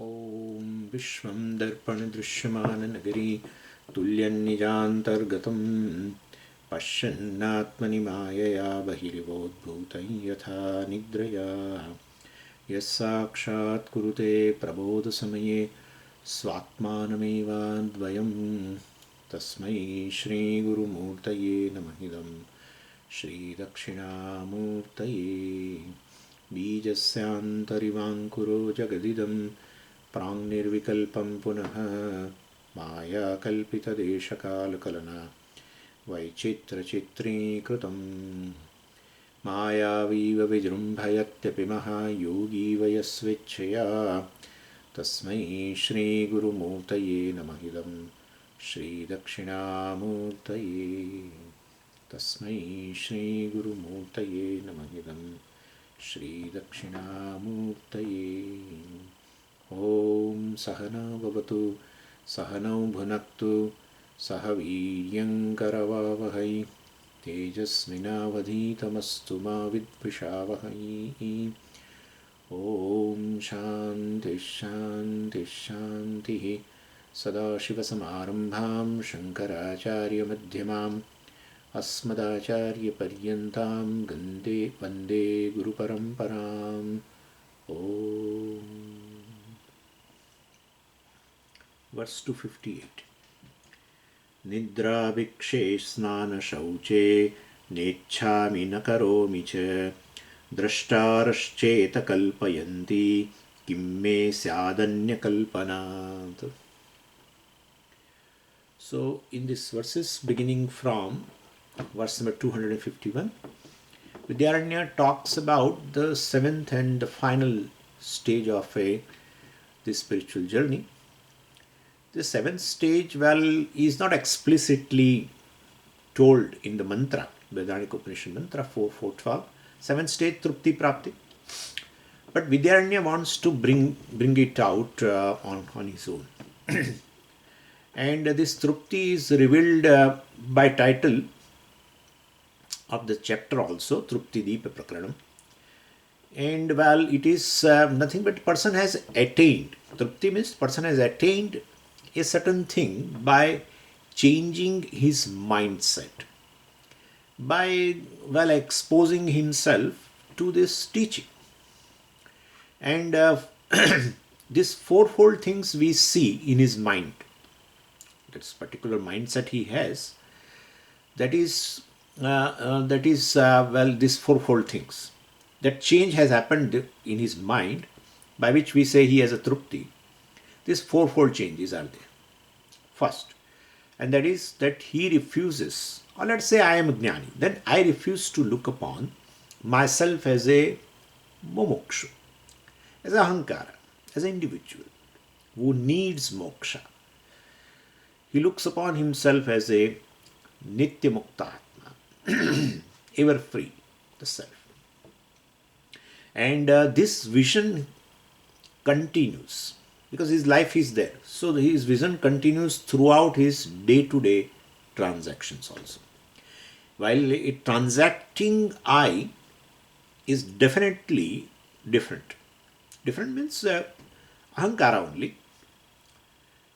ॐ विश्वं दर्पणदृश्यमाननगरी तुल्यन्निजान्तर्गतं पश्यन्नात्मनि मायया बहिरिवोद्भूतं यथा निद्रया यस्साक्षात् कुरुते प्रबोधसमये स्वात्मानमेवाद्वयं तस्मै श्रीगुरुमूर्तये नमः इदं श्रीदक्षिणामूर्तये बीजस्यान्तरिवाङ्कुरो जगदिदं प्राङ्निर्विकल्पं पुनः मायाकल्पितदेशकालकलना वैचित्रचित्रीकृतं मायावीव विजृम्भयत्यपि महायोगीव यस्वेच्छया तस्मै श्रीगुरुमूर्तये नमः इदं श्रीदक्षिणामूर्तये तस्मै श्रीगुरुमूर्तये नमः इदं श्रीदक्षिणामूर्तये। ॐ सहना भवतु सहनौ भुनक्तु सह वीर्यङ्करवावहै तेजस्विनावधीतमस्तु मा विद्विषावहै। ॐ शान्तिः शान्तिः शान्तिः। सदाशिवसमारम्भां शङ्कराचार्यमध्यमाम् अस्मदाचार्यपर्यन्तां वन्दे गुरुपरम्पराम्। ॐ Verse 258. निद्राभिक्षे स्नानशौचे नेच्छामि न करोमि च द्रष्टारश्चेतकल्पयन्ति किं मे स्यादन्यकल्पनात्. So in these verses beginning from verse number 251, Vidyaranya talks about the seventh and the final stage of this spiritual journey. The seventh stage, is not explicitly told in the mantra, Vedantic Upanishad mantra 4.4.12. Seventh stage, Trupti Prapti. But Vidyaranya wants to bring it out on his own. And this Trupti is revealed by title of the chapter also, Trupti Deepa Prakaranam. And it is nothing but person has attained. Trupti means person has attained a certain thing by changing his mindset, by exposing himself to this teaching. And these fourfold things we see in his mind, this particular mindset he has, these fourfold things. That change has happened in his mind, by which we say he has a trupti. These fourfold changes are there. First, and that is that he refuses, or let's say I am a jnani, then I refuse to look upon myself as a mumukshu, as a ahankara, as an individual who needs moksha. He looks upon himself as a nitya mukta atma, ever free, the self. And this vision continues because his life is there. So his vision continues throughout his day-to-day transactions also. While a transacting I is definitely different. Different means ahankara only.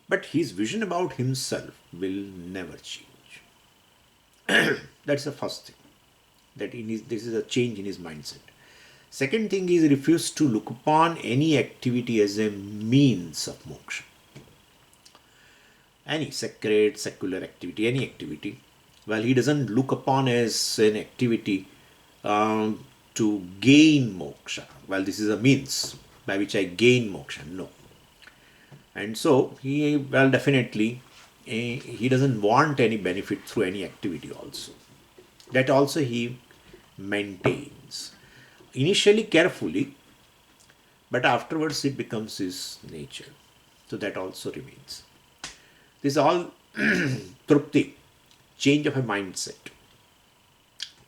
But his vision about himself will never change. That's the first thing. This is a change in his mindset. Second thing is refuse to look upon any activity as a means of moksha. Any sacred, secular activity, any activity, he doesn't look upon as an activity to gain moksha. This is a means by which I gain moksha. No. And so he definitely he doesn't want any benefit through any activity also. That also he maintains. Initially carefully, but afterwards it becomes his nature. So that also remains. This is all trupti, change of a mindset.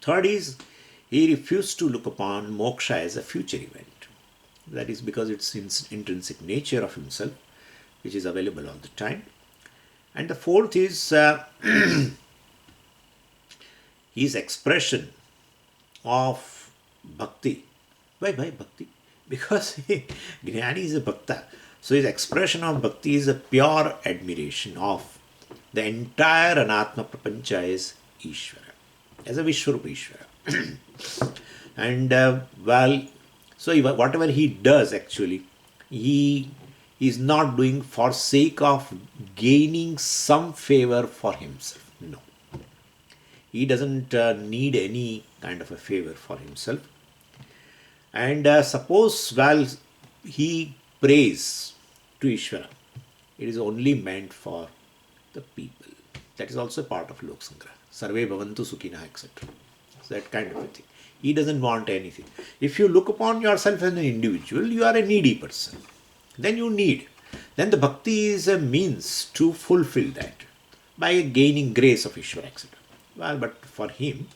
Third is he refused to look upon moksha as a future event. That is because it's intrinsic nature of himself, which is available all the time. And the fourth is his expression of bhakti. Why bhakti? Because Jnani is a Bhakta. So his expression of Bhakti is a pure admiration of the entire Anatma Prapancha is Ishvara, as a Vishwarupa Ishvara. And so whatever he does actually, he is not doing for sake of gaining some favor for himself. No. He doesn't need any kind of a favor for himself. And suppose while he prays to Ishvara, it is only meant for the people. That is also part of Lok Sangraha. Sarve bhavantu sukhina, etc. So that kind of a thing. He doesn't want anything. If you look upon yourself as an individual, you are a needy person. Then you need. Then the bhakti is a means to fulfill that by gaining grace of Ishvara, etc. Well, but for him,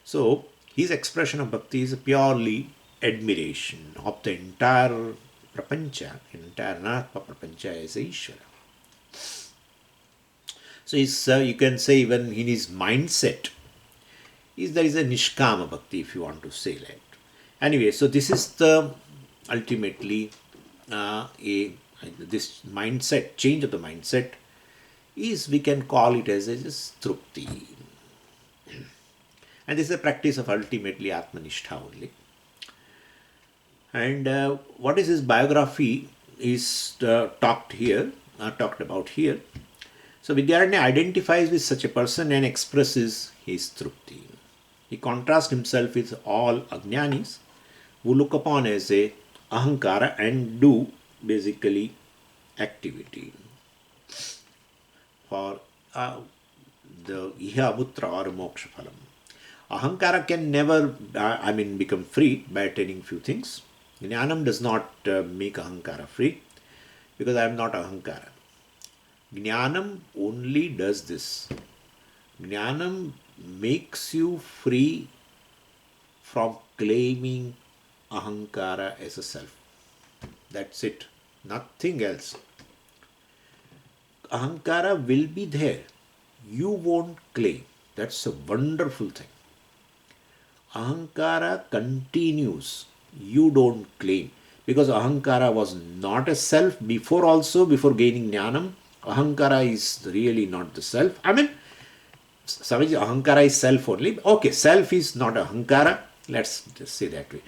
so his expression of bhakti is purely admiration of the entire prapancha, entire Anatma prapancha as a Ishvara. So you can say even in his mindset, there is a nishkama bhakti, if you want to say that. Anyway, so this is the ultimately this mindset, change of the mindset is, we can call it as a trupti. And this is a practice of ultimately Atmanishtha only. And what is his biography is talked about here. So Vidyaranya identifies with such a person and expresses his trupti. He contrasts himself with all ajnanis who look upon as a ahankara and do basically activity for the iha mutra or moksha phalam. Ahankara can never, become free by attaining few things. Jnanam does not make ahankara free, because I am not ahankara. Jnanam only does this. Jnanam makes you free from claiming ahankara as a self. That's it. Nothing else. Ahankara will be there. You won't claim. That's a wonderful thing. Ahankara continues. You don't claim. Because ahankara was not a self before also, before gaining jnanam. Ahankara is really not the self. Swamiji, ahankara is self only. Okay, self is not ahankara. Let's just say that way.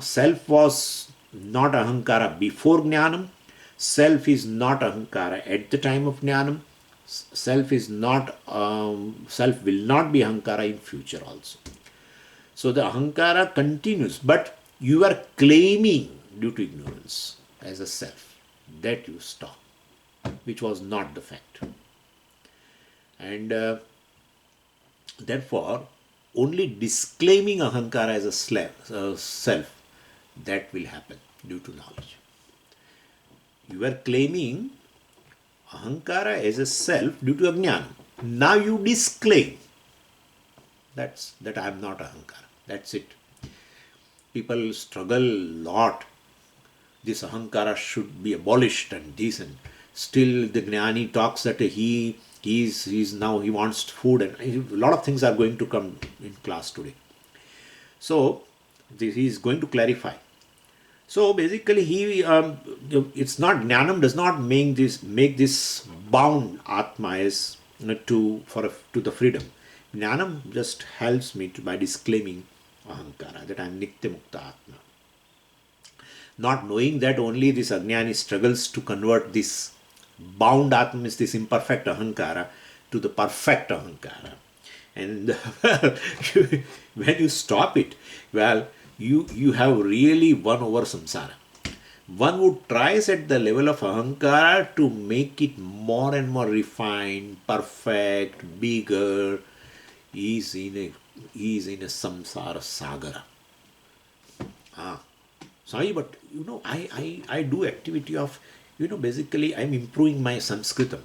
Self was not ahankara before jnanam. Self is not ahankara at the time of jnanam. Self is not, self will not be ahankara in future also. So the ahankara continues, but you are claiming due to ignorance as a self. That you stop, which was not the fact. And therefore, only disclaiming ahankara as a self, that will happen due to knowledge. You are claiming ahankara as a self due to ajnana. Now you disclaim that I am not ahankara. That's it. People struggle a lot. This ahankara should be abolished and this, and still the Jnani talks that he wants food, and a lot of things are going to come in class today. So he is going to clarify. So basically it's not, Jnanam does not make this bound Atma as to the freedom. Jnanam just helps me by disclaiming ahankara, that I am Nitya Mukta Atma. Not knowing that only this Ajnani struggles to convert this bound Atma, is this imperfect ahankara, to the perfect ahankara. And when you stop it, well, you have really won over samsara. One would tries at the level of ahankara to make it more and more refined, perfect, bigger. He is in a samsara sagara. Sorry, but I do activity of, basically I'm improving my Sanskritam.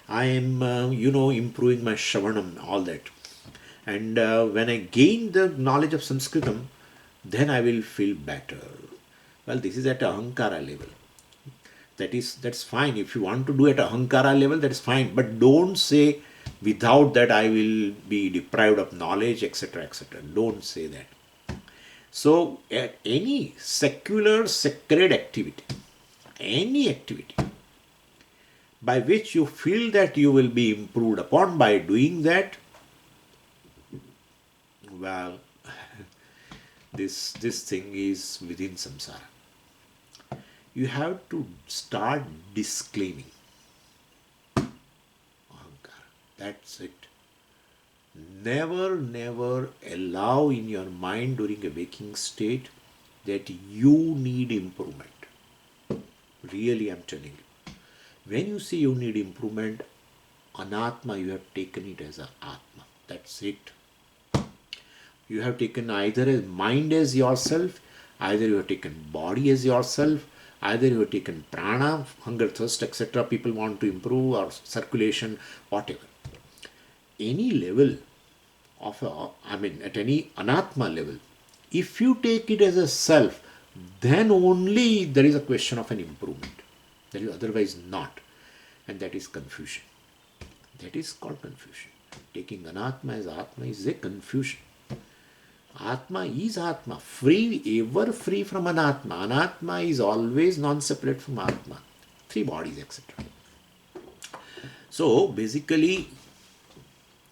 I am, improving my Shravanam, all that. And when I gain the knowledge of Sanskritam, then I will feel better. Well, this is at ahankara level. That's fine. If you want to do at ahankara level, that is fine. But don't say without that I will be deprived of knowledge, etc., etc. Don't say that. So at any secular sacred activity, any activity by which you feel that you will be improved upon by doing that, well, this thing is within samsara. You have to start disclaiming ahankara. That's it. Never allow in your mind during a waking state that you need improvement. Really, I'm telling you. When you say you need improvement, anatma, you have taken it as a atma. That's it. You have taken either a mind as yourself, either you have taken body as yourself, either you have taken prana, hunger, thirst, etc. People want to improve, or circulation, whatever. Any level of at any anatma level, if you take it as a self, then only there is a question of an improvement. There is otherwise not. And that is confusion. That is called confusion. Taking anatma as atma is a confusion. Atma is atma, free, ever free from anatma. Anatma is always non-separate from atma. Three bodies, etc. So basically,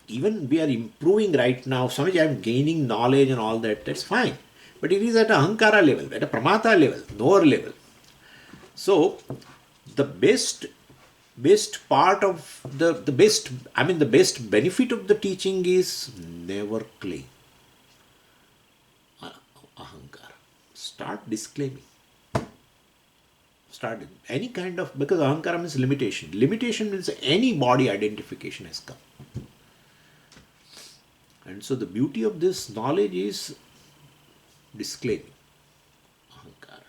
even we are improving right now. Swamiji, I am gaining knowledge and all that. That's fine. But it is at a ahankara level, at a pramata level, lower level. So the best part of the best benefit of the teaching is never claim ahankara. Start disclaiming. Start any kind of, because ahankara means limitation. Limitation means any body identification has come. And so the beauty of this knowledge is disclaiming ahankara.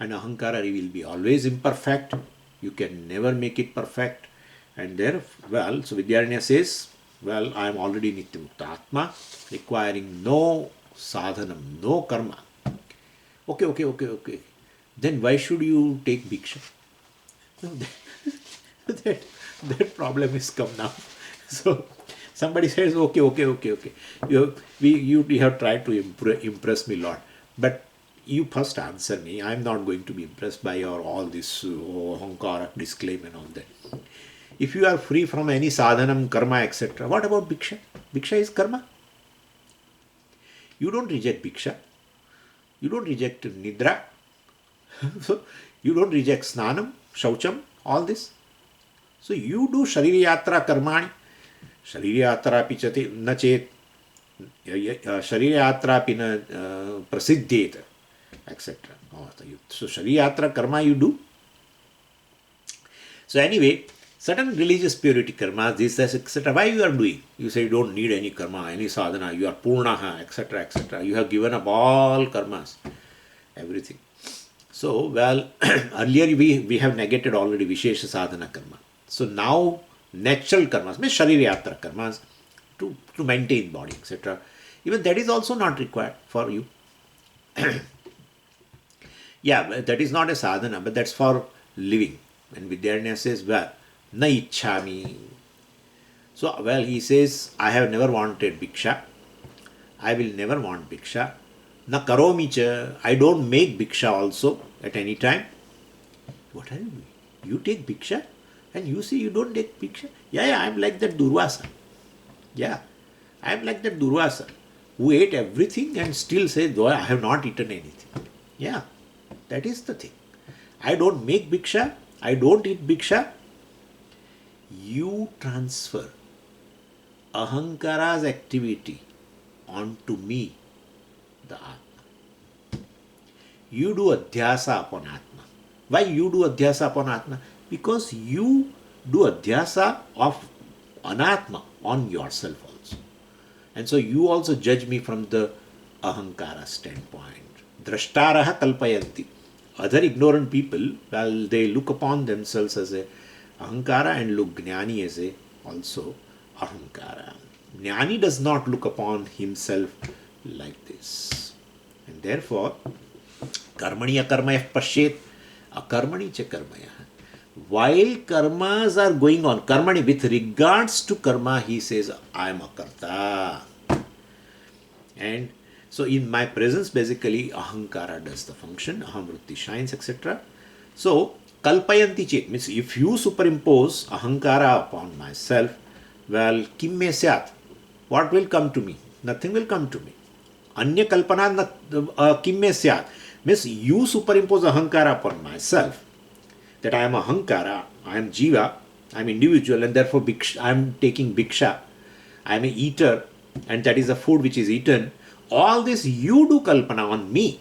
And ahankara will be always imperfect. You can never make it perfect. And there, so Vidyaranya says, I am already Nityamukta Atma, requiring no sadhanam, no karma. Okay. Then why should you take bhiksha? that problem is come now. So somebody says, okay. You have tried to impress me a lot. But you first answer me. I am not going to be impressed by your all this ahankara, disclaim and all that. If you are free from any sadhanam, karma, etc., what about bhiksha? Bhiksha is karma. You don't reject bhiksha. You don't reject nidra. So you don't reject snanam, shaucham, all this. So you do shaririyatra karmani. Shaririyatra pichate na chet. Shaririyatra pina prasiddhet, etc. So shaririyatra karma you do. So anyway, certain religious purity karma, this, etc. Why you are doing? You say you don't need any karma, any sadhana, you are purnaha, etc. You have given up all karmas, everything. So, earlier we have negated already Vishesha sadhana karma. So now natural karmas, means shaririyatra karmas, to maintain body, etc. Even that is also not required for you. Yeah, that is not a sadhana, but that's for living. And Vidyaranya says, na ichchami. So, he says, I have never wanted bhiksha. I will never want bhiksha. Na karomi cha. I don't make bhiksha also at any time. What are you doing? You take bhiksha and you say you don't take bhiksha? Yeah, I am like that Durvasa. Yeah, I am like that Durvasa who ate everything and still says, though I have not eaten anything. Yeah, that is the thing. I don't make bhiksha. I don't eat bhiksha. You transfer ahankara's activity onto me, the Atma. You do adhyasa upon Atma. Why you do adhyasa upon Atma? Because you do adhyasa of anatma on yourself also. And so you also judge me from the ahankara standpoint. Drashtaraha kalpayanti. Other ignorant people, they look upon themselves as a ahankara and look jnani as a also ahankara. Jnani does not look upon himself like this. And therefore, karmani akarmayah pashet, akarmani cha karmaya. While karmas are going on, karmani, with regards to karma, he says, I am a karta. And So in my presence, basically, ahankara does the function, ahamvritti shines, etc. So, kalpayanti chet means if you superimpose ahankara upon myself, well, kim me syat, what will come to me? Nothing will come to me. Anya kalpana kim me syat means you superimpose ahankara upon myself, that I am ahankara, I am jiva, I am individual, and therefore I am taking bhiksha, I am a eater, and that is the food which is eaten. All this you do kalpana on me.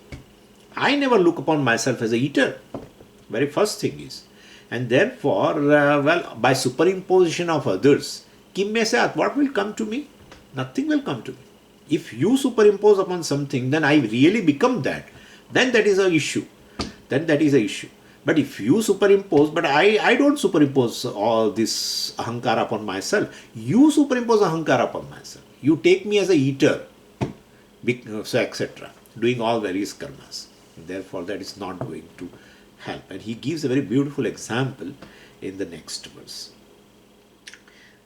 I never look upon myself as a eater. Very first thing is. And therefore, well, by superimposition of others, kim me syat, what will come to me? Nothing will come to me. If you superimpose upon something, then I really become that. Then that is an issue. Then that is an issue. But if you superimpose, but I don't superimpose all this ahankara upon myself. You superimpose ahankara upon myself. You take me as a eater, so etc. Doing all various karmas. Therefore, that is not going to help. And he gives a very beautiful example in the next verse.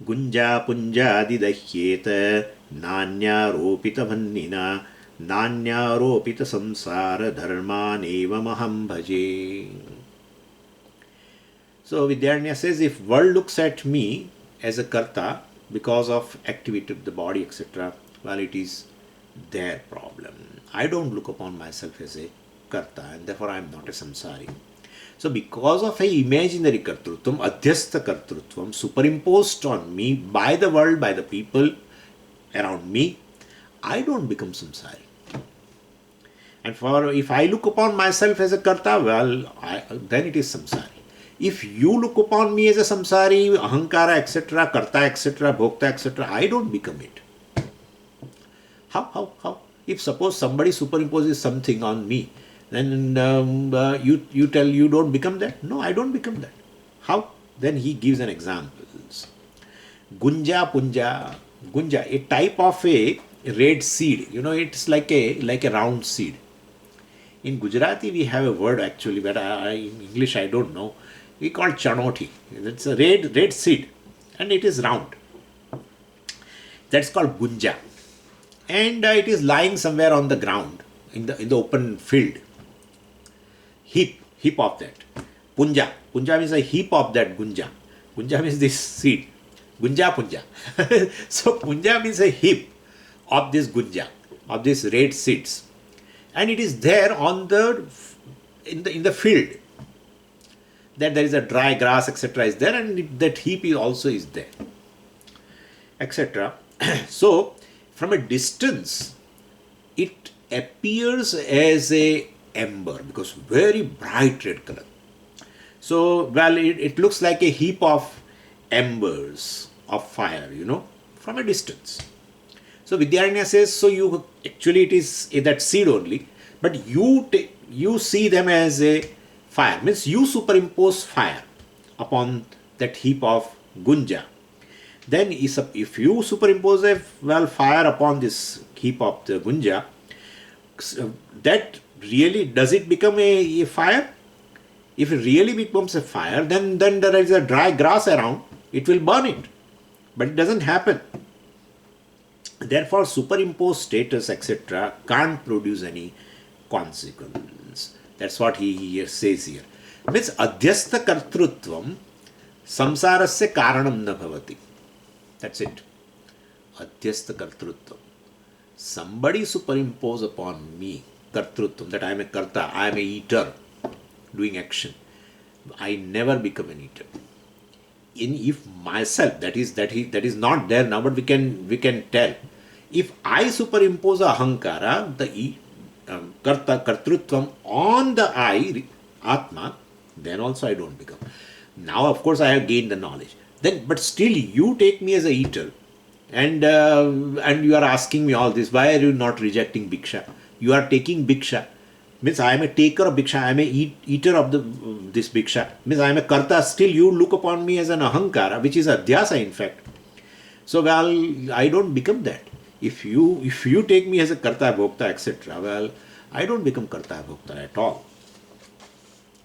Gunja punjadi dahyeta nanya vannina nanya samsara dharma neva maham bhaje. So Vidyaranya says, if world looks at me as a karta because of activity of the body, etc., well, it is their problem. I don't look upon myself as a karta, and therefore I am not a samsari. So because of a imaginary kartrutvam, adhyastha kartrutvam, superimposed on me by the world, by the people around me, I don't become samsari. And if I look upon myself as a karta, well, then it is samsari. If you look upon me as a samsari, ahankara, etc., karta, etc., bhokta, etc., I don't become it. How? If suppose somebody superimposes something on me, then you tell you don't become that? No, I don't become that. How? Then he gives an example. Gunja punja. Gunja, a type of a red seed. It's like a round seed. In Gujarati, we have a word actually, but in English I don't know. We call chanoti. It's a red seed, and it is round. That's called gunja, and it is lying somewhere on the ground in the open field. Heap of that. Punja means a heap of that gunja. Gunja means this seed. Gunja punja. So punja means a heap of this gunja, of these red seeds, and it is there in the field. That there is a dry grass, etc., is there, and that heap also is there, etc. So from a distance, it appears as a ember because very bright red color. So, well, it looks like a heap of embers of fire, from a distance. So Vidyaranya says, so it is that seed only, but you see them as a fire, means you superimpose fire upon that heap of gunja. Then if you superimpose fire upon this heap of the gunja, that really, does it become a fire? If it really becomes a fire, then there is a dry grass around, it will burn it. But it doesn't happen. Therefore, superimposed status, etc., can't produce any consequence. That's what he says here. Means adhyastha kartrutvam samsarasya karanam na bhavati. That's it. Adhyastha kartrutvam. Somebody superimpose upon me kartrutvam, that I am a karta, I am a eater, doing action. I never become an eater. If myself, that is not there now, but we can tell. If I superimpose ahankara, the kartrutvam on the I, atma, then also I don't become. Now, of course, I have gained the knowledge. But still, you take me as a eater, and you are asking me all this. Why are you not rejecting bhiksha? You are taking bhiksha. Means I am a taker of bhiksha. I am a eater of this bhiksha. Means I am a karta. Still, you look upon me as an ahankara, which is adhyasa, in fact. So, well, I don't become that. If you take me as a karta, bhokta, etc., well, I don't become karta, bhokta at all.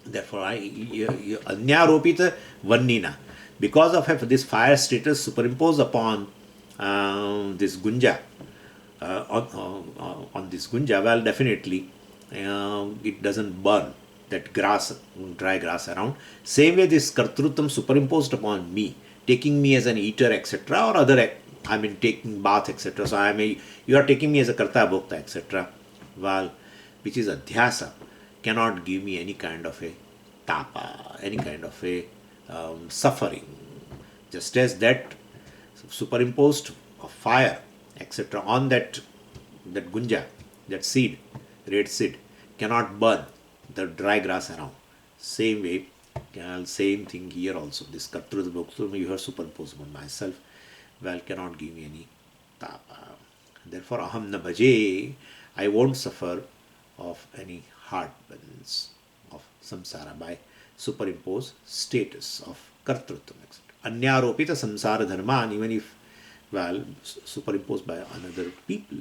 Therefore, anyaropita vannina. Because of this fire status superimposed upon this gunja, on this gunja, well, definitely it doesn't burn that grass, dry grass around. Same way, this kartrutvam superimposed upon me, taking me as an eater, etc., or other, I mean, taking bath, etc. So you are taking me as a karta bhokta, etc. Well, which is adhyasa, cannot give me any kind of a tapa, any kind of a suffering. Just as that superimposed of fire, etc., on that gunja, that seed, red seed, cannot burn the dry grass around. Same way, same thing here also. This Kartrut Bhoktur you have superimposed on myself, well, cannot give me any tapa. Therefore, aham na bhaje, I won't suffer of any heartburns of samsara by superimposed status of kartrutvam, etc. Anyaropita samsara dharman, even if, well, superimposed by another people,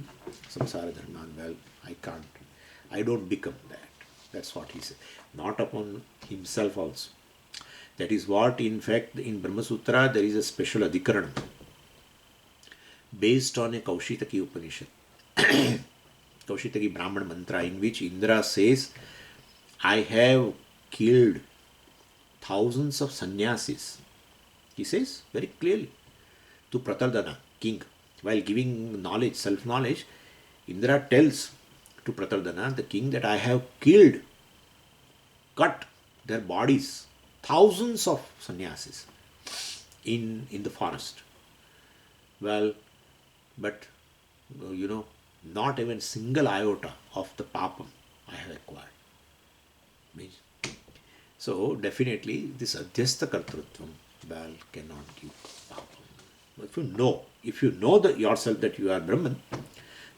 samsara dharman, well, I don't become that. That's what he said. Not upon himself also. That is what, in fact, in Brahma Sutra, there is a special adhikaranam based on a Kaushitaki Upanishad, Kaushitaki Brahman mantra, in which Indra says, I have killed thousands of sannyasis. He says very clearly to Pratardana, king, while giving knowledge, self-knowledge, Indra tells to Pratardana, the king, that I have killed, cut their bodies, thousands of sannyasis in the forest. Well, but not even single iota of the papam I have acquired. So definitely this adhyastha kartrutvam, well, cannot give papam. If you know yourself that you are Brahman,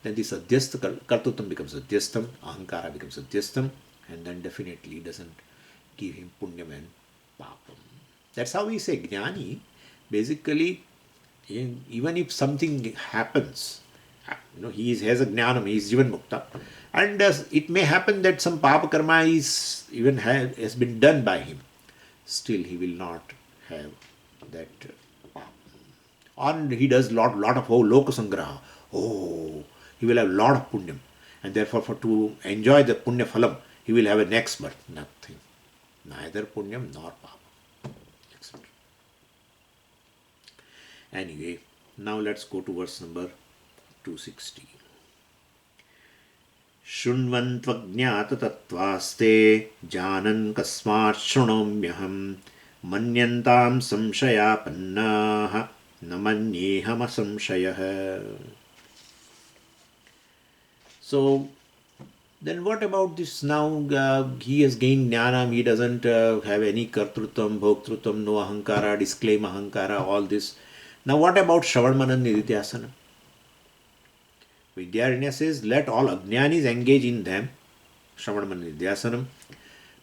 then this adhyastha kartrutvam becomes adhyastham, ahankara becomes adhyastham, and then definitely doesn't give him punyam and papam. That's how we say jnani. Basically, even if something happens, he has a jnanam, he is jivan mukta, and it may happen that some papa karma has been done by him, still he will not have that papa. Or he does lot of loka sangraha, he will have lot of punyam, and therefore to enjoy the punya phalam, he will have a next birth. Nothing, neither punyam nor papa, etc. Anyway, now let's go to verse number 260. Shunvantvajnata janan kasmat shrunomyaham manyantam samshayapannaha namanyeham asamshayah. So, then what about this now? He has gained jnanam, he doesn't have any kartrutvam, bhoktrutam, no ahankara, disclaim ahankara, all this. Now what about Shravan Manan Nididhyasana? Vidyaranya says, let all ajnanis engage in them, Shravan Manan Nididhyasanam,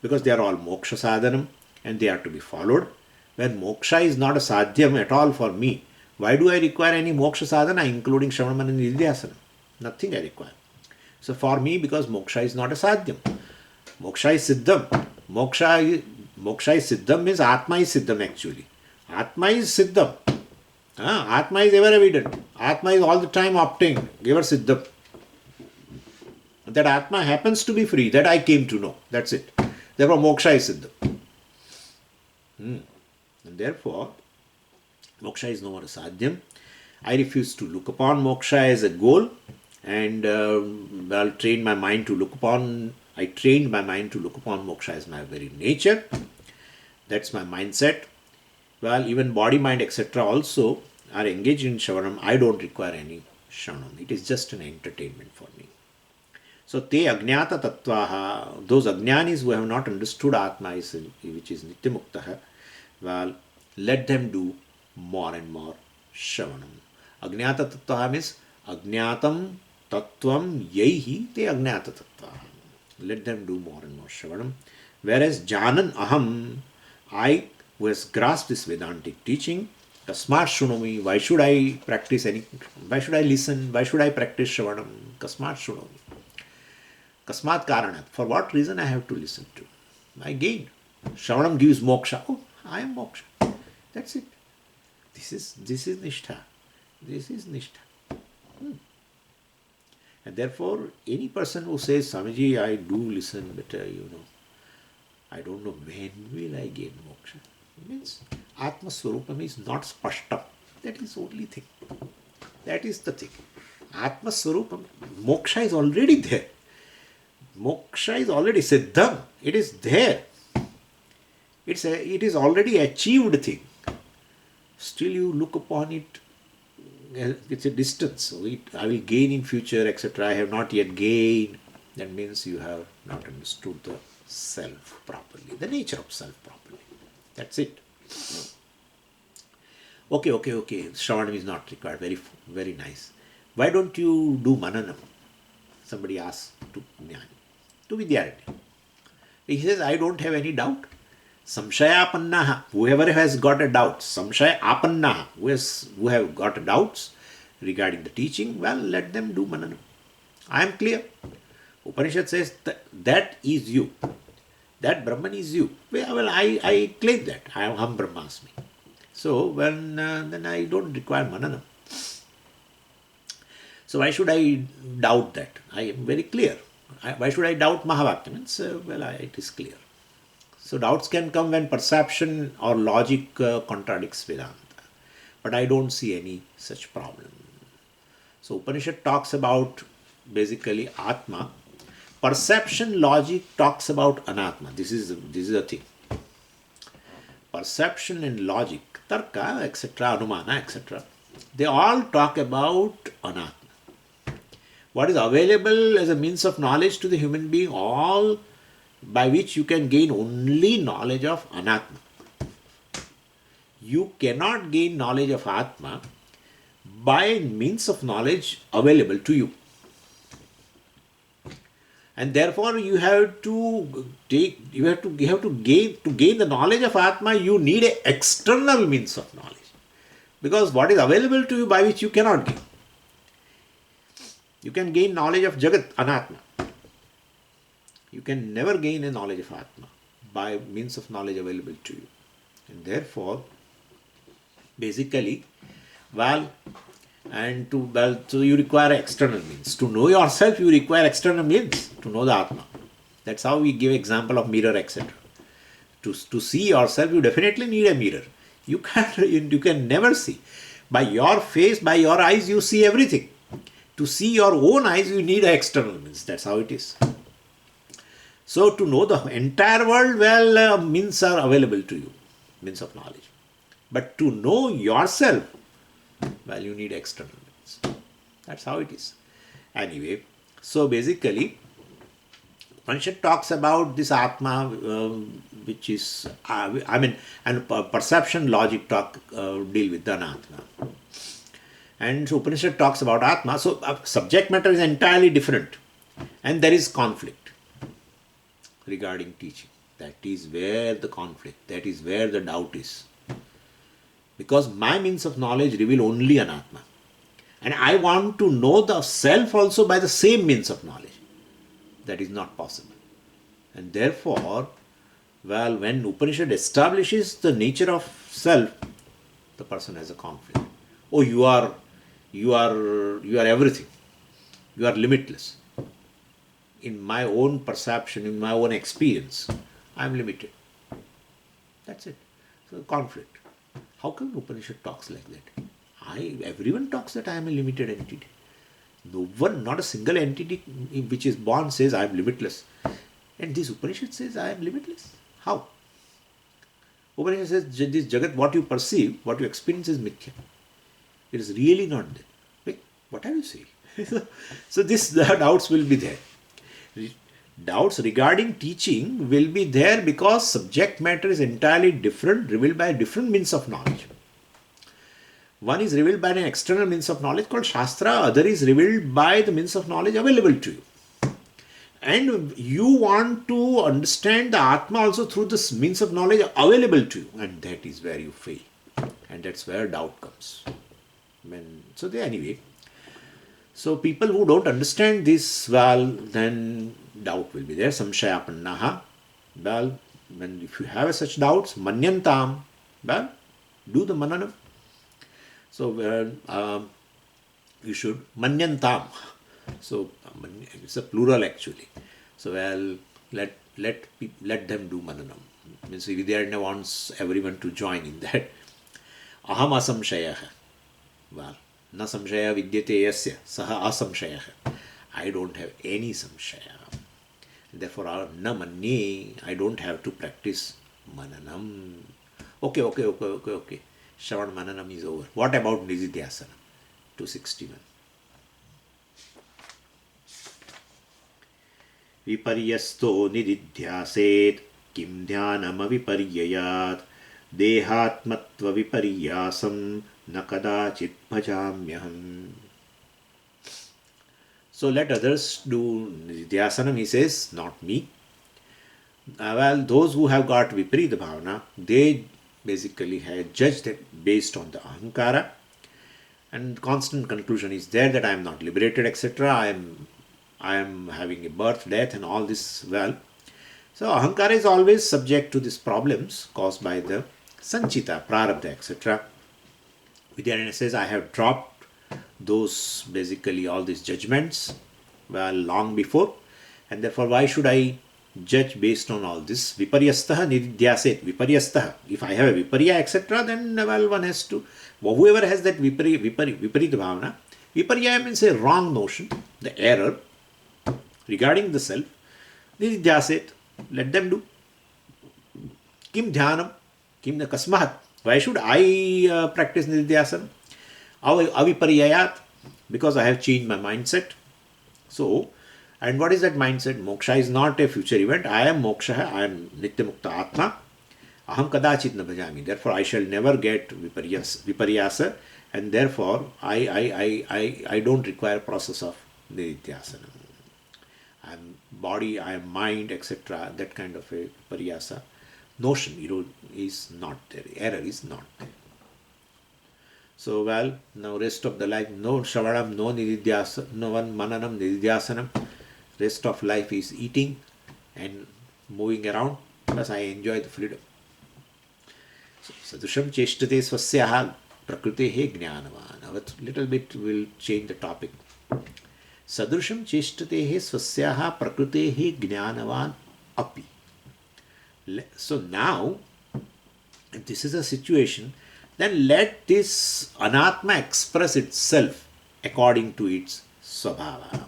because they are all moksha sadhanam and they are to be followed. When moksha is not a sadhyam at all for me, why do I require any moksha sadhana, including Shravan Manan Nididhyasana? Nothing I require. So for me, because moksha is not a sadhyam, moksha is siddham. Moksha is siddham means Atma is siddham actually. Atma is siddham. Atma is ever evident. Atma is all the time obtained, ever siddham. That Atma happens to be free, that I came to know. That's it. Therefore, moksha is siddham. And therefore, moksha is no more a sadhyam. I refuse to look upon moksha as a goal, and I trained my mind to look upon moksha as my very nature. That's my mindset. Well, even body, mind, etc. also are engaged in Shravanam. I don't require any Shravanam. It is just an entertainment for me. So, te ajnata tattvaha, those ajnanis who have not understood Atma, which is nityamuktaha, well, let them do more and more Shravanam. Ajnata tattvaha means ajnatam tattvam yaihi te ajnata tattvaha. Let them do more and more Shravanam. Whereas janan aham, I who has grasped this Vedantic teaching, kasmat shrunomi, why should I practice why should I listen, why should I practice Shravanam? Kasmat shrunomi. Kasmat karanat, for what reason I have to listen to? I gain. Shravanam gives moksha. Oh, I am moksha. That's it. This is nishtha. This is nishtha. And therefore, any person who says, Swamiji, I do listen, but I don't know when will I gain moksha. It means Atma Swarupam is not spashta. That is the only thing. That is the thing. Atma Swarupam, moksha is already there. Moksha is already siddham. It is there. It is already achieved thing. Still you look upon it, it's a distance. So I will gain in future, etc. I have not yet gained. That means you have not understood the self properly, the nature of self properly. That's it. Okay. Shravanam is not required. Very, very nice. Why don't you do mananam? Somebody asks to Vidyarthi. He says, I don't have any doubt. Samshayapannaha, whoever has got a doubt, Samshayapannaha, who have got doubts regarding the teaching, well, let them do mananam. I am clear. Upanishad says that is you. That Brahman is you. Well, I claim that. I am Ham Brahmasmi. So, then I don't require mananam. So, why should I doubt that? I am very clear. Why should I doubt Mahavakya? Means, it is clear. So doubts can come when perception or logic contradicts Vedanta. But I don't see any such problem. So Upanishad talks about basically Atma. Perception logic talks about Anatma. This is the thing. Perception and logic, Tarka, etc., Anumana, etc., they all talk about Anatma. What is available as a means of knowledge to the human being, all by which you can gain only knowledge of Anatma. You cannot gain knowledge of Atma by means of knowledge available to you. And therefore you have to gain the knowledge of Atma, you need an external means of knowledge. Because what is available to you by which you cannot gain. You can gain knowledge of Jagat, Anatma. You can never gain a knowledge of Atma by means of knowledge available to you. And therefore, basically, so you require external means. To know yourself, you require external means to know the Atma. That's how we give example of mirror, etc. To see yourself, you definitely need a mirror. You can never see. By your face, by your eyes, you see everything. To see your own eyes, you need external means. That's how it is. So to know the entire world, means are available to you, means of knowledge. But to know yourself, you need external means. That's how it is. Anyway, so basically, Upanishad talks about this Atma, which is, and perception, logic deal with the Anatma. And so Upanishad talks about Atma. So subject matter is entirely different. And there is conflict regarding teaching. That is where the conflict, that is where the doubt is. Because my means of knowledge reveal only Anatma. And I want to know the self also by the same means of knowledge. That is not possible. And therefore, when Upanishad establishes the nature of self, the person has a conflict. Oh, you are everything. You are limitless. In my own perception, in my own experience, I am limited. That's it. So conflict. How come Upanishad talks like that? Everyone talks that I am a limited entity. No one, not a single entity which is born says I am limitless. And this Upanishad says I am limitless. How? Upanishad says this Jagat, what you perceive, what you experience is mithya. It is really not there. Wait, what are you saying? So the doubts will be there. Doubts regarding teaching will be there because subject matter is entirely different, revealed by different means of knowledge. One is revealed by an external means of knowledge called Shastra, other is revealed by the means of knowledge available to you. And you want to understand the Atma also through this means of knowledge available to you. And that is where you fail. And that's where doubt comes. So people who don't understand this, then doubt will be there. Samshayapannaha. If you have such doubts, manyantam, do the mananam. So you should manyantam. So it's a plural actually. So well, let them do mananam. Means Vidyaranya wants everyone to join in that. Aham asamshayah. Well, na samshaya vidyate yasya saha asamshayah. I don't have any samshaya. Therefore, na manye, I don't have to practice mananam. Okay. Shravan mananam is over. What about nididhyasana? 261. विपर्यस्तो निदिध्यासेत् किं ध्यानमविपर्ययात् देहात्मत्वविपर्यासं न कदाचित् भजाम्यहम्. So let others do nididhyasana, he says, not me. Well, those who have got viparita bhavana, they basically have judged it based on the ahankara, and constant conclusion is there that I am not liberated, etc. I am having a birth, death, and all this. Well, so ahankara is always subject to these problems caused by the sanchita, prarabdha, etc. Vidyaranya says, I have dropped those, basically all these judgments, well, long before, and therefore why should I judge based on all this? Viparyastaha nididhyaset. Viparyastaha. If I have a viparya, etc., then well, one has to, whoever has that viparita bhavana, viparya means a wrong notion, the error regarding the self. Nididhyaset. Let them do. Kim dhyanam? Kim na kasmahat? Why should I practice nididhyasana? Aviparyayat, because I have changed my mindset. So, and what is that mindset? Moksha is not a future event. I am moksha, I am nityamukta atma. Aham kadachit na bhajami. Therefore, I shall never get viparyasa, and therefore, I don't require process of nididhyasana. I am body, I am mind, etc. That kind of a viparyasa notion, is not there. Error is not there. So, well, now rest of the life, no shravanam, no nididhyasana, no one mananam, nididhyasanam. Rest of life is eating and moving around, plus I enjoy the freedom. So, sadrusham cheshtate swasyaha prakrutehe jnanavan. A little bit will change the topic. Sadrusham cheshtatehe swasyaha prakrutehe jnanavan api. So now, if this is a situation, then let this anatma express itself according to its svabhava.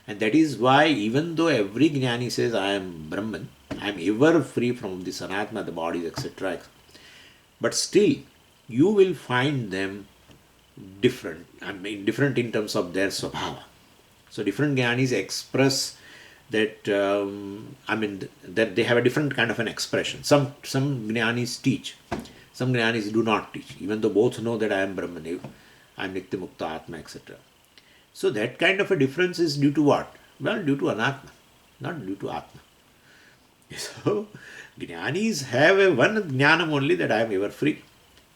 And that is why, even though every jnani says, I am Brahman, I am ever free from this anatma, the bodies, etc., but still, you will find them different. I mean, different in terms of their svabhava. So, different jnanis express that, that they have a different kind of an expression. Some jnanis teach. Some jnanis do not teach, even though both know that I am Brahman, I am Nitya Mukta Atma, etc. So that kind of a difference is due to what? Well, due to Anatma, not due to Atma. So, jnanis have a one jnanam only, that I am ever free.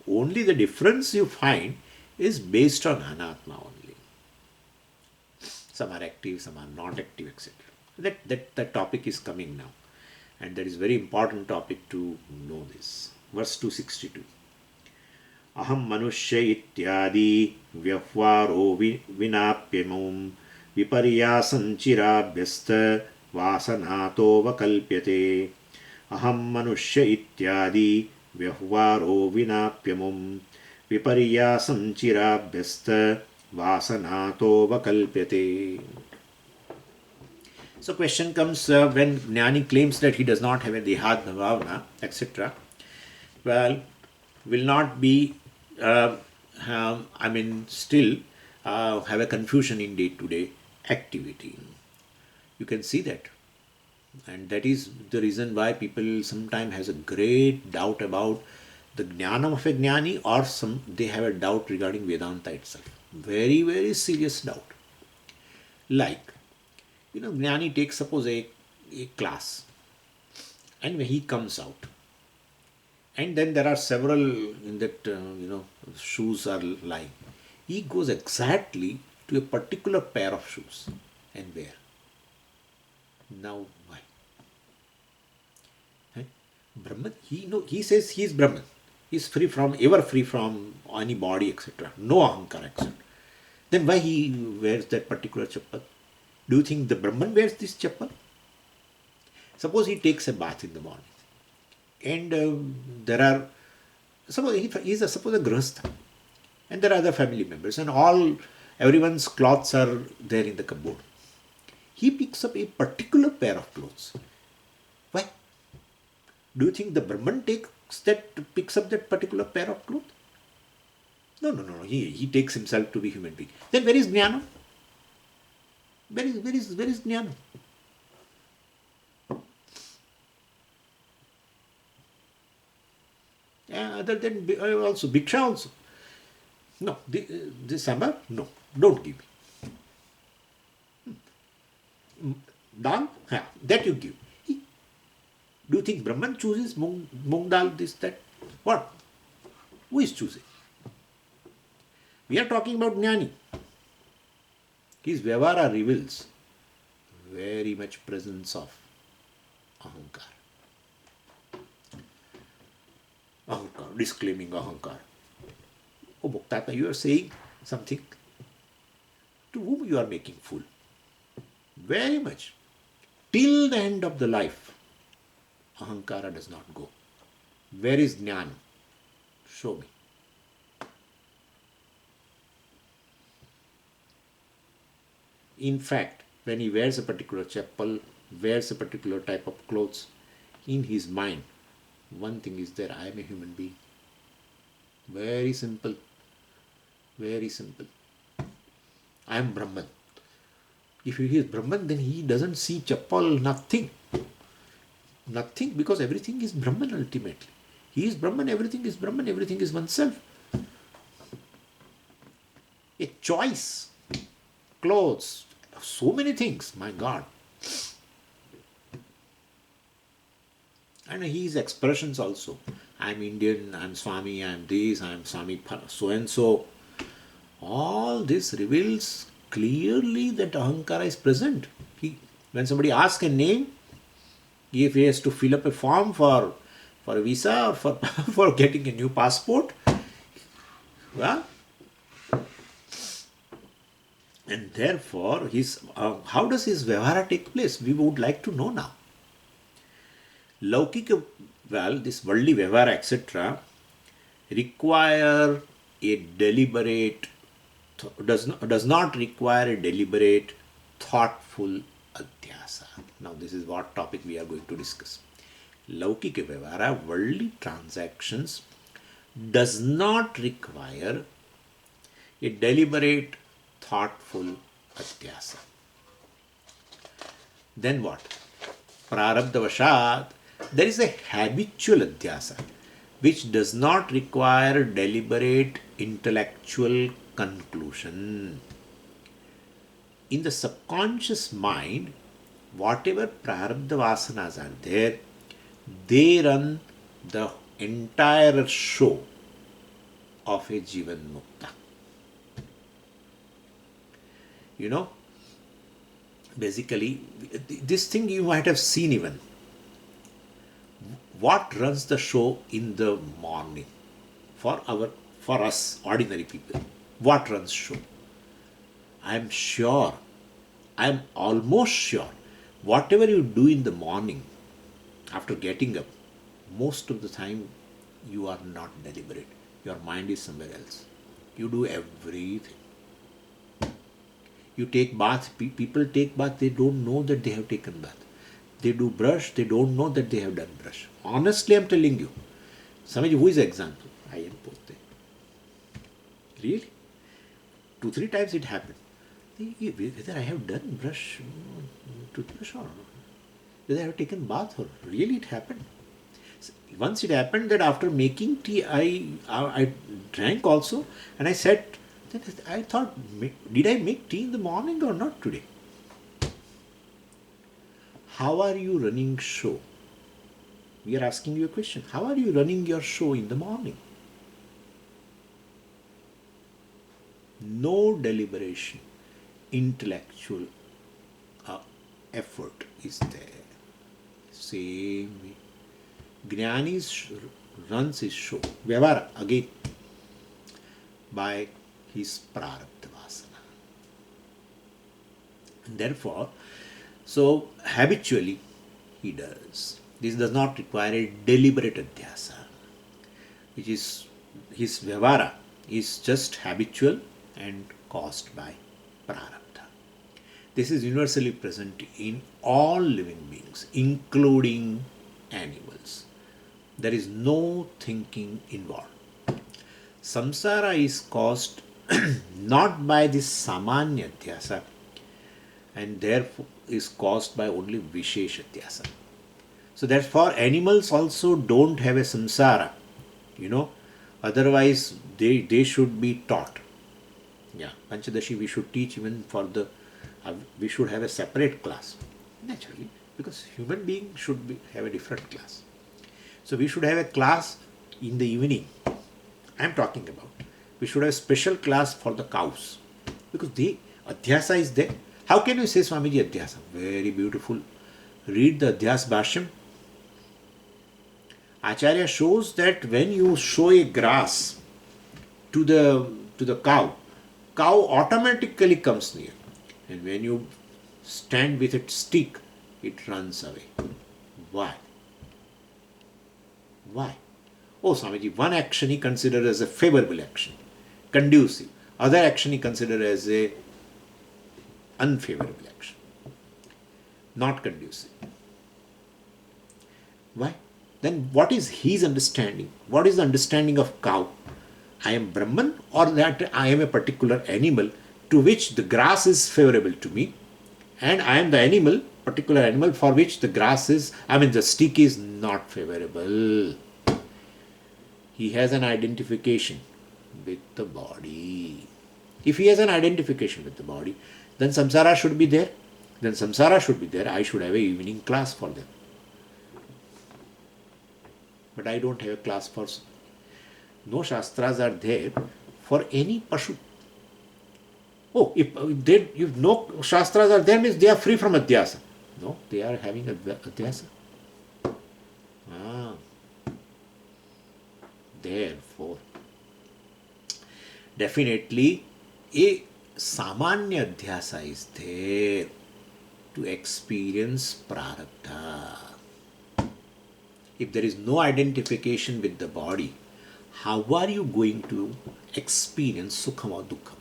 Only the difference you find is based on Anatma only. Some are active, some are not active, etc. That topic is coming now. And that is very important topic to know this. Verse 262. Aham manushya ityadi vyavharo vinapyamum viparyasam chirabhyasta vasanato vakalpyate. Aham manushya ityadi vyavharo vinapyamum viparyasam chirabhyasta vasanato vakalpyate. So question comes when jnani claims that he does not have a dehat bhavana, etc. Well, will not be, still have a confusion in day-to-day activity. You can see that. And that is the reason why people sometimes has a great doubt about the jnanam of a jnani, or they have a doubt regarding Vedanta itself. Very, very serious doubt. Like, jnani takes, suppose, a class, and when he comes out, and then there are several in that, shoes are lying. He goes exactly to a particular pair of shoes and wear. Now, why? Brahman, he says he is Brahman. He is ever free from any body, etc. No ahankara, etc. Then why he wears that particular chappal? Do you think the Brahman wears this chappal? Suppose he takes a bath in the morning, and there are, suppose he is suppose a grahastha, and there are other family members, and everyone's clothes are there in the cupboard. He picks up a particular pair of clothes. Why? Do you think the Brahman picks up that particular pair of clothes? No, no, no, no. He takes himself to be human being. Then where is jnana? Where is jnana? Other than also bhiksha also. No, this sambar, no, don't give me. Dal, that you give. Do you think Brahman chooses mung dal, this, that? What? Who is choosing? We are talking about jnani. His vyavahara reveals very much presence of ahankar. Ahankar, disclaiming ahankar. Oh, Bhuktatma, you are saying something to whom you are making fool. Very much. Till the end of the life, ahankara does not go. Where is jnana? Show me. In fact, when he wears a particular chappal, wears a particular type of clothes, in his mind, one thing is there: I am a human being. Very simple. Very simple. I am Brahman. If he is Brahman, then he doesn't see chappal, nothing. Nothing, because everything is Brahman ultimately. He is Brahman, everything is Brahman, everything is oneself. A choice, clothes, so many things, my God. And his expressions also. I am Indian, I am Swami, I am this, I am Swami so and so. All this reveals clearly that ahankara is present. When somebody asks a name, if he has to fill up a form for a visa or for getting a new passport, well, and therefore how does his vyavahara take place? We would like to know now. Laukika, well, this worldly vyavahara, etc., require a deliberate, does not require a deliberate, thoughtful adhyasa. Now, this is what topic we are going to discuss. Laukika vyavahara, worldly transactions, does not require a deliberate, thoughtful adhyasa. Then what? Prarabdhavashat, there is a habitual adhyasa which does not require deliberate intellectual conclusion. In the subconscious mind, whatever prarabdha vasanas are there, they run the entire show of a Jivan Mukta. You know, basically, this thing you might have seen even. What runs the show in the morning for us ordinary people? What runs show? I am sure, I am almost sure, whatever you do in the morning after getting up, most of the time you are not deliberate. Your mind is somewhere else. You do everything. You take bath, people take bath, they don't know that they have taken bath. They do brush, they don't know that they have done brush. Honestly, I am telling you. Swamiji, who is the example? I am Pote. Really? 2-3 times it happened. Whether I have done brush, toothbrush or not. Whether I have taken bath or really it happened. Once it happened that after making tea, I drank also, and I said, I thought, did I make tea in the morning or not today? How are you running show? We are asking you a question. How are you running your show in the morning? No deliberation, intellectual effort is there. Same way. Jnani runs his show, vyavahara, again, by his prarabdha vasana. And therefore, so habitually he does. This does not require a deliberate adhyasa, which is his vyavara is just habitual and caused by prarabdha. This is universally present in all living beings, including animals. There is no thinking involved. Samsara is caused not by this samanya dhyasa, and therefore is caused by only vishesha dhyasa. So therefore animals also don't have a samsara, you know, otherwise they should be taught. Yeah, Panchadashi we should teach even for the, we should have a separate class, naturally, because human being should have a different class. So we should have a class in the evening. I am talking about. We should have a special class for the cows, because the adhyasa is there. How can you say Swamiji adhyasa? Very beautiful. Read the Adhyas Bhashyam. Acharya shows that when you show a grass to the cow, cow automatically comes near, and when you stand with its stick, it runs away. Why? Why? Oh, Swamiji, one action he considered as a favorable action, conducive. Other action he considered as a unfavorable action, not conducive. Why? Then what is his understanding? What is the understanding of cow? I am Brahman, or that I am a particular animal to which the grass is favorable to me, and I am the animal, particular animal for which the grass is, the stick is not favorable. He has an identification with the body. If he has an identification with the body, then samsara should be there. Then samsara should be there. I should have an evening class for them. But I don't have a class for. No shastras are there for any pashu. Oh, if no shastras are there, means they are free from adhyasa. No, they are having adhyasa. Therefore, definitely a samanya adhyasa is there to experience prarabdha. If there is no identification with the body, how are you going to experience sukham or dukkham?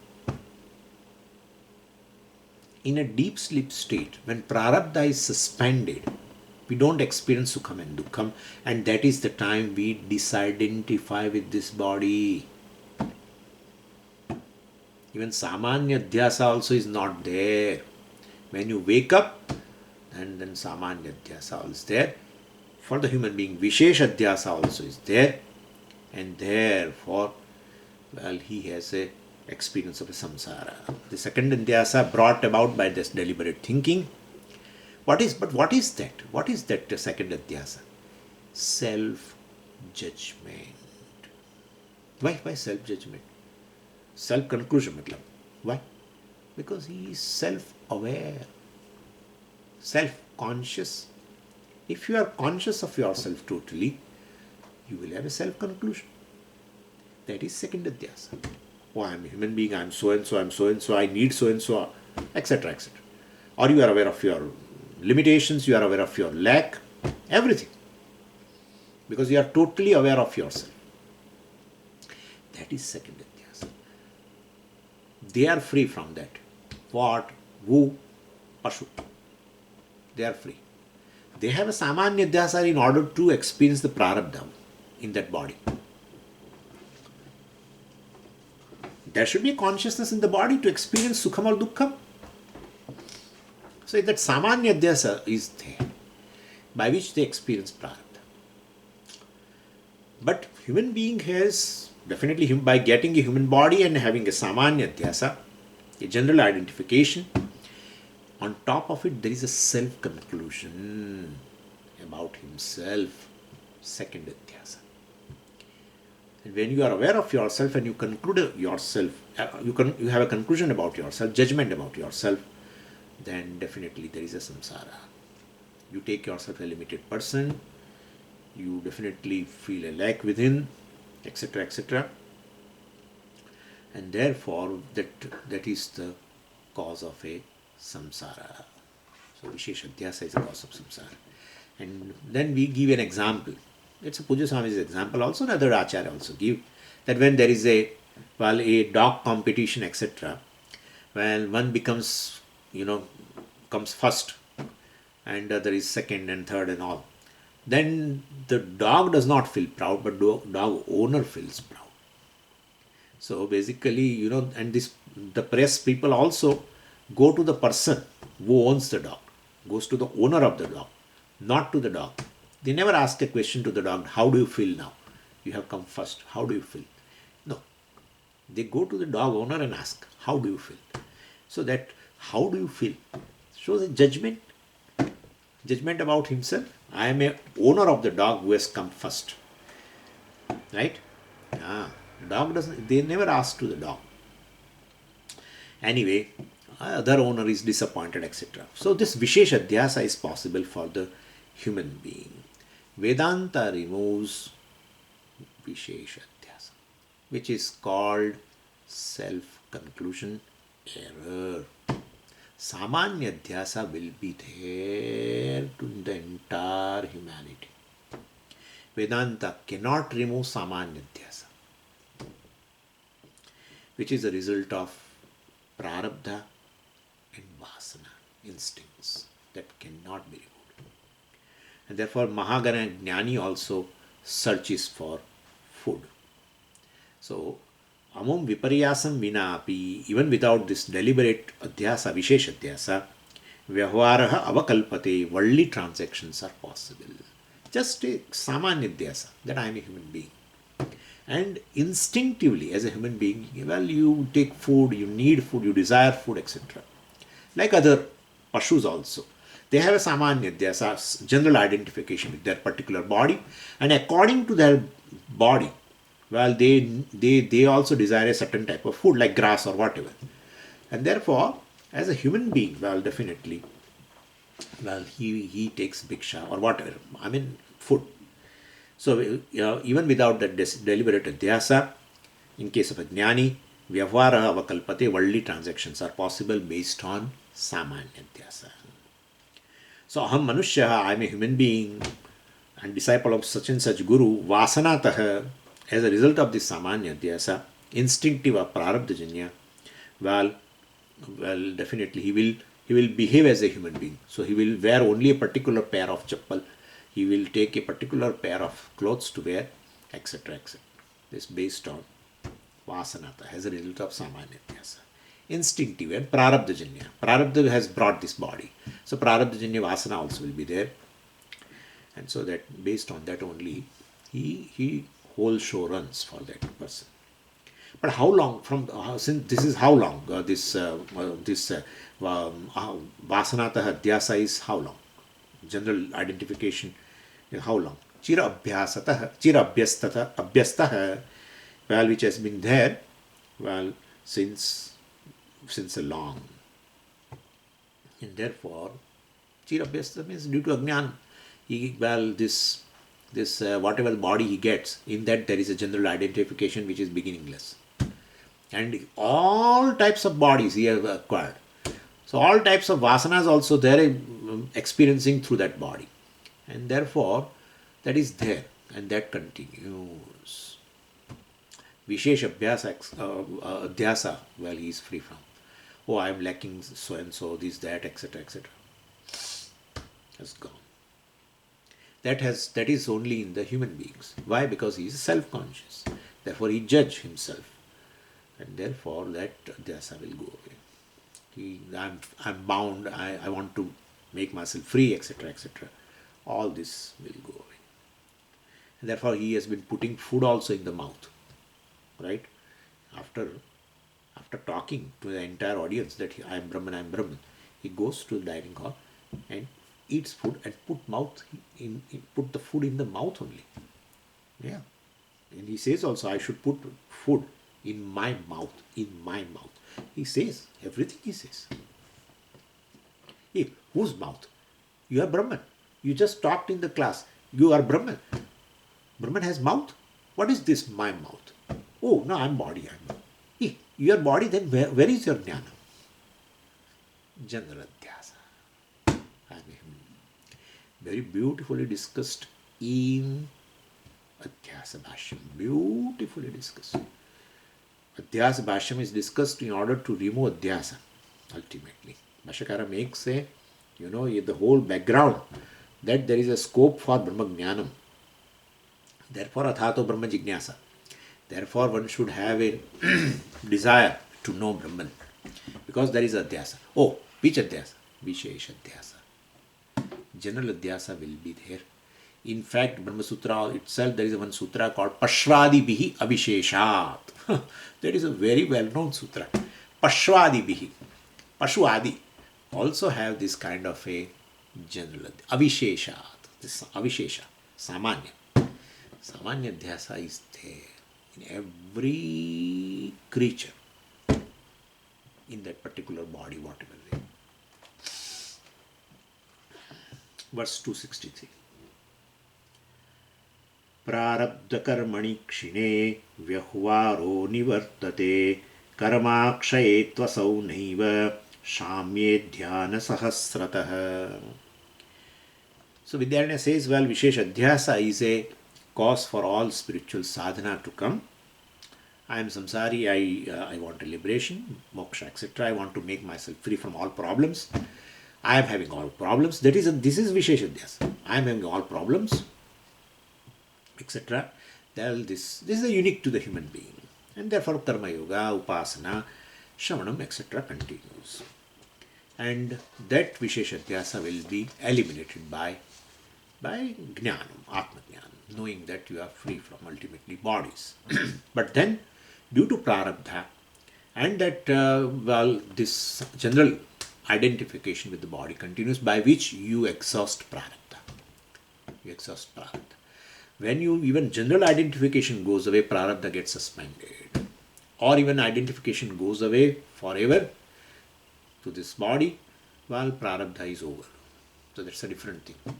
In a deep sleep state, when prarabdha is suspended, we don't experience sukham and dukkham, and that is the time we disidentify with this body. Even samanya adhyasa also is not there. When you wake up, and then samanya adhyasa is there. For the human being, vishesha adhyasa also is there, and therefore, well, he has a experience of a samsara. The second adhyasa brought about by this deliberate thinking. What is that? What is that second adhyasa? Self-judgment. Why self-judgment? Self-conclusion. Why? Because he is self-aware, self-conscious. If you are conscious of yourself totally, you will have a self-conclusion. That is second adhyasa. Oh, I am a human being, I am so and so, I need so and so, etc., etc. Or you are aware of your limitations, you are aware of your lack, everything. Because you are totally aware of yourself. That is second adhyasa. They are free from that. What? Who? Pashu. They are free. They have a samanya adhyasa in order to experience the prarabdha in that body. There should be a consciousness in the body to experience sukham or dukkham. So that samanya adhyasa is there, by which they experience prarabdha. But human being has, definitely by getting a human body and having a samanya adhyasa, a general identification, on top of it there is a self-conclusion about himself, second adhyasa. And when you are aware of yourself and you conclude yourself, you have a conclusion about yourself, judgment about yourself, then definitely there is a samsara. You take yourself a limited person, you definitely feel a lack within, etc., etc. And therefore that is the cause of a samsara. So Vishesha Adhyasa is the cause of samsara. And then we give an example. It's a Puja Swami's example also, and other Acharya also give that when there is a dog competition, etc., when one becomes, comes first, and other is second and third and all, then the dog does not feel proud, but dog owner feels proud. So basically, and the press people also go to the person who owns the dog, goes to the owner of the dog, not to the dog. They never ask a question to the dog, how do you feel now? You have come first, how do you feel? No. They go to the dog owner and ask, how do you feel? So that how do you feel shows a judgment about himself. I am a owner of the dog who has come first. Right? Dog doesn't, they never ask to the dog. Anyway, other owner is disappointed, etc. So this Vishesh Adhyasa is possible for the human being. Vedanta removes Vishesh Adhyasa, which is called self-conclusion error. Samanya Adhyasa will be there to the entire humanity. Vedanta cannot remove Samanya Adhyasa, which is a result of prarabdha and vasana, instincts that cannot be removed. And therefore Mahagana Jnani also searches for food. So amum viparyasam vinapi, even without this deliberate adhyasa, vishesh adhyasa, vyavharaha avakalpate, worldly transactions are possible. Just take samanya adhyasa, that I am a human being. And instinctively, as a human being, well, you take food, you need food, you desire food, etc. Like other pashus also. They have a samanya adhyasa, general identification with their particular body, and according to their body, well, they also desire a certain type of food, like grass or whatever. And therefore, as a human being, well, definitely, well, he takes bhiksha or whatever, I mean, food. So, even without that deliberate adhyasa, in case of a jnani, vyavhara avakalpate, worldly transactions are possible based on samanya adhyasa. So, aham manushya, I am a human being and disciple of such and such guru, vasanatah, as a result of this samanya adhyasa, instinctive or prarabdhajanya, well, definitely he will behave as a human being. So he will wear only a particular pair of chappal, he will take a particular pair of clothes to wear, etc., etc. This based on vasanata as a result of samanya adhyasa. Instinctive and prarabdhajanya. Prarabdha has brought this body. So prarabdhajanya vasana also will be there. And so that based on that only, he whole show runs for that person. But how long from since this is how long this vasanatah adhyasa is how long? General identification is how long? Chira abhyastah, well, which has been there, well, since a long. And therefore, chira abhyastah means due to ajnana. This whatever body he gets, in that there is a general identification which is beginningless. And all types of bodies he has acquired. So all types of vasanas also there experiencing through that body. And therefore, that is there and that continues. Vishesh adhyasa, well, he is free from. Oh, I am lacking so and so, this, that, etc., etc. Has gone. That is only in the human beings. Why? Because he is self-conscious. Therefore, he judges himself. And therefore, that adhyasa will go away. I'm bound, I want to make myself free, etc., etc. All this will go away. And therefore, he has been putting food also in the mouth. Right? After talking to the entire audience that I am Brahman, he goes to the dining hall and eats food and put the food in the mouth only. Yeah. And he says also, I should put food in my mouth. He says, everything he says. Hey, whose mouth? You are Brahman. You just talked in the class. You are Brahman. Brahman has mouth? What is this, my mouth? Oh, no, I'm body. Hey, you are body, then where is your jnana? General Adhyasa. I mean, very beautifully discussed in Adhyasa Bhashyam. Beautifully discussed. Adhyasa Bhashyam is discussed in order to remove Adhyasa, ultimately. Bhashyakara makes the whole background that there is a scope for Brahma Jnanam. Therefore, Athato Brahma Jignasa. Therefore, one should have a desire to know Brahman. Because there is Adhyasa. Oh, which Adhyasa? Vishesh Adhyasa. General Adhyasa will be there. In fact, Brahma Sutra itself, there is one sutra called Pashvadi Bihi Avisheshat. That is a very well known sutra. Pashvadi Bihi. Pashuadi also have this kind of a general Avisheshat. This Avishesha. Samanya. Samanya Adhyasa is there in every creature in that particular body, whatever they. Verse 263. प्रारब्ध कर्मणि क्षिणे व्यहुवारो निवर्तते कर्माक्षये त्वसौ नैव शाम्ये ध्यान सहस्रतः. So Vidyaranya says, well, Vishesh Adhyasa is a cause for all spiritual sadhana to come. I am samsari, I want a liberation, moksha, etc. I want to make myself free from all problems. I am having all problems. This is Vishesh Adhyasa. I am having all problems, etc. This is unique to the human being. And therefore Karma Yoga, Upasana, Shravanam, etc. continues. And that Vishesh Adhyasa will be eliminated by Jnanam, Atma Jnanam, knowing that you are free from ultimately bodies. But then, due to Prarabdha, and that, this general identification with the body continues, by which you exhaust Prarabdha. You exhaust Prarabdha. When even general identification goes away, Prarabdha gets suspended. Or even identification goes away forever to this body, while Prarabdha is over. So that's a different thing.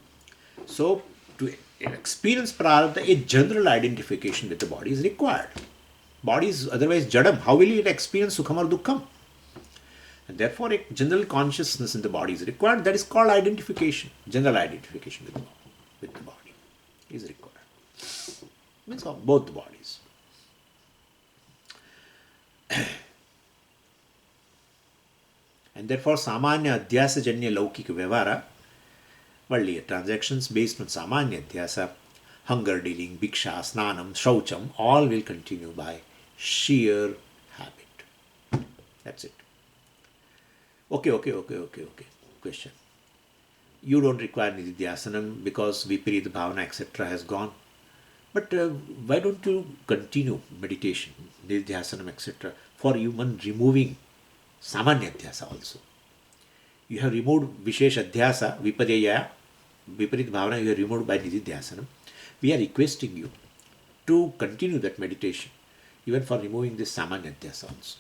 So, to experience Prarabdha, a general identification with the body is required. Body is otherwise jadam. How will it experience sukham or dukkham? And therefore, a general consciousness in the body is required. That is called identification. General identification with the body is required. Means of both the bodies. And therefore, Samanya Adhyasa Janya Laukika Vyavara, worldly transactions based on Samanya Adhyasa, hunger dealing, bhiksha, snanam, shaucham, all will continue by sheer habit. That's it. Okay. Question. You don't require Nididhyasanam because Viparita Bhavana, etc. has gone. But why don't you continue meditation, Nididhyasanam, etc. for even removing Samanya Adhyasa also? You have removed Vishesh Adhyasa, Viparya, Viparita Bhavana, you have removed by Nididhyasanam. We are requesting you to continue that meditation, even for removing this Samanya Adhyasa also.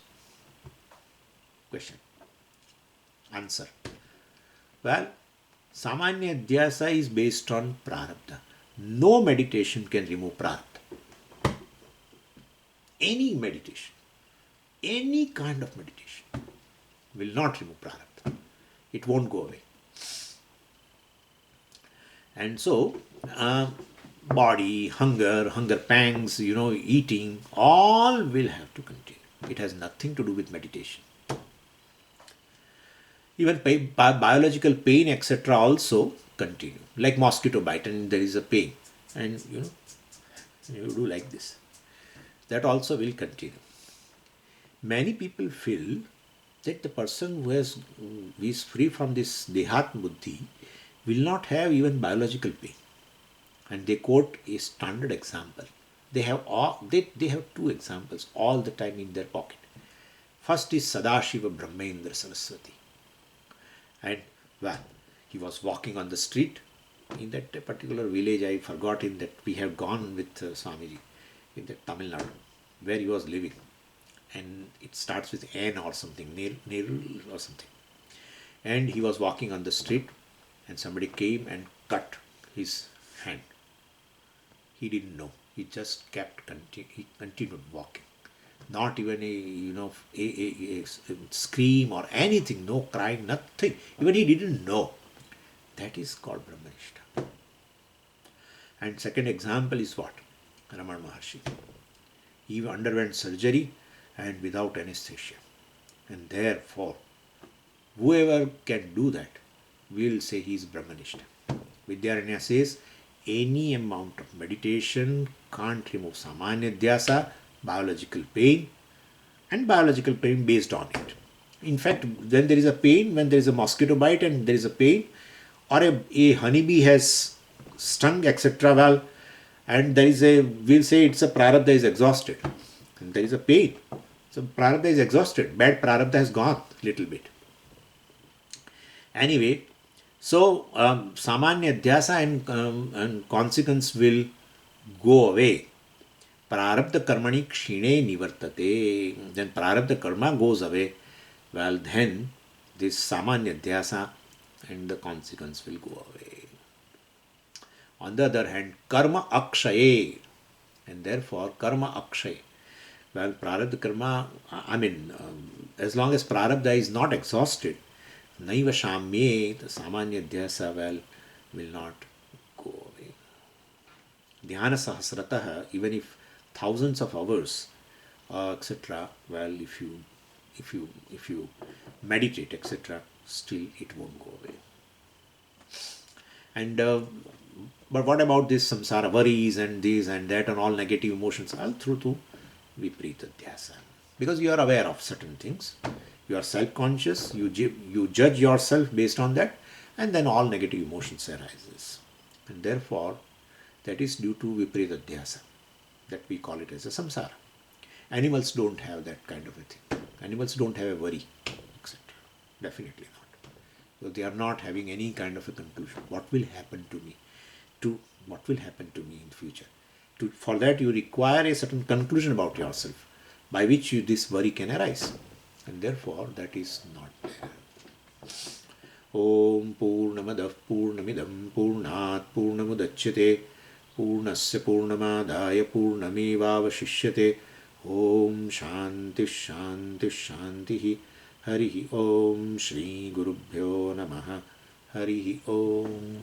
Question. Answer. Well, Samanya Adhyasa is based on Prarabdha. No meditation can remove Prarabdha. Any meditation, any kind of meditation will not remove Prarabdha. It won't go away. And so, body, hunger pangs, eating, all will have to continue. It has nothing to do with meditation. Even biological pain, etc. also continue. Like mosquito bite and there is a pain. And you do like this. That also will continue. Many people feel that the person who is free from this Dehat Buddhi will not have even biological pain. And they quote a standard example. They have two examples all the time in their pocket. First is Sadashiva Brahmendra Saraswati. And he was walking on the street in that particular village. I forgot in that we have gone with Swamiji in that Tamil Nadu where he was living. And it starts with N or something, Nerul or something. And he was walking on the street and somebody came and cut his hand. He didn't know. He just he continued walking. not even a scream or anything, no crying, nothing. Even he didn't know. That is called Brahmanishta. And second example is what? Ramana Maharshi. He underwent surgery and without anesthesia. And therefore, whoever can do that will say he is Brahmanishta. Vidyaranya says any amount of meditation can't remove samanya dhyasa, biological pain, and biological pain based on it. In fact, when there is a pain, when there is a mosquito bite and there is a pain, or a honeybee has stung, etc., well, and there is we'll say it's a prarabdha is exhausted, and there is a pain. So prarabdha is exhausted, bad prarabdha has gone little bit. Anyway, so samanya dhyasa and consequence will go away. Prarabdha karmani kshine nivartate. Then prarabdha karma goes away. Well, then this samanya dhyasa and the consequence will go away. On the other hand, karma akshaye, and therefore karma akshay. Well, prarabdha karma, as long as prarabdha is not exhausted, naiva shamye, the samanya dhyasa, well, will not go away. Dhyana sahasrataha, even if thousands of hours, etc., well, if you meditate, etc., still it won't go away. And but what about this samsara worries and this and that and all negative emotions? All through to viparita dhyasa. Because you are aware of certain things, you are self-conscious, you judge yourself based on that, and then all negative emotions arises. And therefore, that is due to viparita dhyasa, that we call it as a samsara. Animals don't have that kind of a thing. Animals don't have a worry, etc. Definitely not. So they are not having any kind of a conclusion. What will happen to me? What will happen to me in future? For that you require a certain conclusion about yourself, by which this worry can arise. And therefore that is not there. Om Purnamadah Purnamidam Purnat Purnamudachyate Purnasya Purnamadaya Purnamevavashishyate. Om Shanti Shanti Shanti. Harihi Om Shri Gurubhyo Namaha. Harihi Om.